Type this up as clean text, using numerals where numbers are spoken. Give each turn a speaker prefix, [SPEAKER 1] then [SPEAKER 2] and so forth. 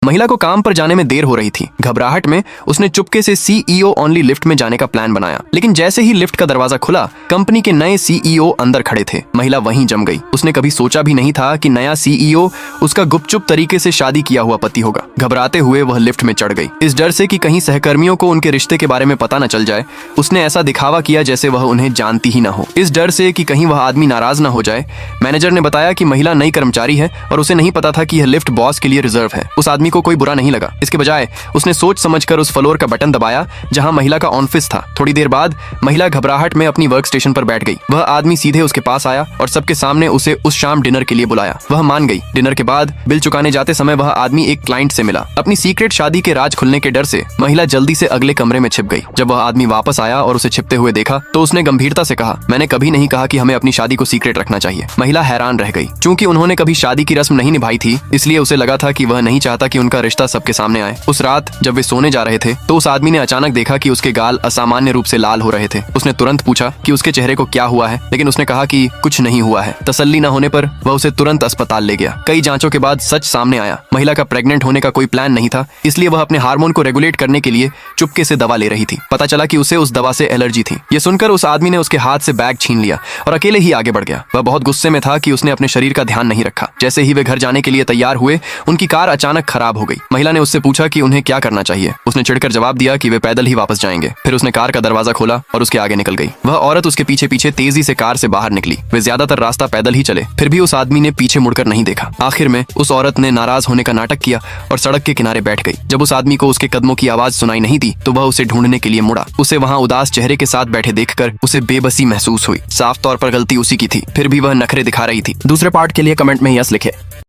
[SPEAKER 1] महिला को काम पर जाने में देर हो रही थी। घबराहट में उसने चुपके से सीईओ ओनली लिफ्ट में जाने का प्लान बनाया, लेकिन जैसे ही लिफ्ट का दरवाजा खुला, कंपनी के नए सीईओ अंदर खड़े थे। महिला वहीं जम गई। उसने कभी सोचा भी नहीं था कि नया सीईओ उसका गुपचुप तरीके से शादी किया हुआ पति होगा। घबराते हुए वह लिफ्ट में चढ़ गई। इस डर से कि कहीं सहकर्मियों को उनके रिश्ते के बारे में पता न चल जाए, उसने ऐसा दिखावा किया जैसे वह उन्हें जानती ही न हो। इस डर से कि कहीं वह आदमी नाराज न हो जाए, मैनेजर ने बताया कि महिला नई कर्मचारी है और उसे नहीं पता था कि यह लिफ्ट बॉस के लिए रिजर्व है। उस आदमी को कोई बुरा नहीं लगा। इसके बजाय उसने सोच समझकर उस फ्लोर का बटन दबाया जहां महिला का ऑफिस था। थोड़ी देर बाद महिला घबराहट में अपनी वर्क स्टेशन पर बैठ गई। वह आदमी सीधे उसके पास आया और सबके सामने उसे उस शाम डिनर के लिए बुलाया। वह मान गई। डिनर के बाद बिल चुकाने जाते समय वह आदमी एक क्लाइंट से मिला। अपनी सीक्रेट शादी के राज खुलने के डर से महिला जल्दी से अगले कमरे में छिप गई। जब वह आदमी वापस आया और उसे छिपते हुए देखा तो उसने गंभीरता से कहा, मैंने कभी नहीं कहा कि हमें अपनी शादी को सीक्रेट रखना चाहिए। महिला हैरान रह गई। चूंकि उन्होंने कभी शादी की रस्म नहीं निभाई थी, इसलिए उसे लगा था कि वह नहीं चाहता कि उनका रिश्ता सबके सामने आए। उस रात जब वे सोने जा रहे थे तो उस आदमी ने अचानक देखा कि उसके गाल असामान्य रूप से लाल हो रहे थे। उसने तुरंत पूछा कि उसके चेहरे को क्या हुआ है, लेकिन उसने कहा कि कुछ नहीं हुआ है। तसल्ली न होने पर वह उसे तुरंत अस्पताल ले गया। कई जांचों के बाद सच सामने आया। महिला का प्रेग्नेंट होने का कोई प्लान नहीं था, इसलिए वह अपने हार्मोन को रेगुलेट करने के लिए चुपके से दवा ले रही थी। पता चला कि उसे उस दवा से एलर्जी थी। ये सुनकर उस आदमी ने उसके हाथ से बैग छीन लिया और अकेले ही आगे बढ़ गया। वह बहुत गुस्से में था कि उसने अपने शरीर का ध्यान नहीं रखा। जैसे ही वे घर जाने के लिए तैयार हुए, उनकी कार अचानक खराब हो गई। महिला ने उससे पूछा कि उन्हें क्या करना चाहिए। उसने चिढ़कर जवाब दिया कि वे पैदल ही वापस जाएंगे। फिर उसने कार का दरवाजा खोला और उसके आगे निकल गई। वह औरत उसके पीछे पीछे तेजी से कार से बाहर निकली। वे ज्यादातर रास्ता पैदल ही चले, फिर भी उस आदमी ने पीछे मुड़कर नहीं देखा। आखिर में उस औरत ने नाराज होने का नाटक किया और सड़क के किनारे बैठ गई। जब उस आदमी को उसके कदमों की आवाज सुनाई नहीं दी तो वह उसे ढूंढने के लिए मुड़ा। उसे वहां उदास चेहरे के साथ बैठे देखकर उसे बेबसी महसूस हुई। साफ तौर पर गलती उसी की थी, फिर भी वह नखरे दिखा रही थी। दूसरे पार्ट के लिए कमेंट में यस लिखे।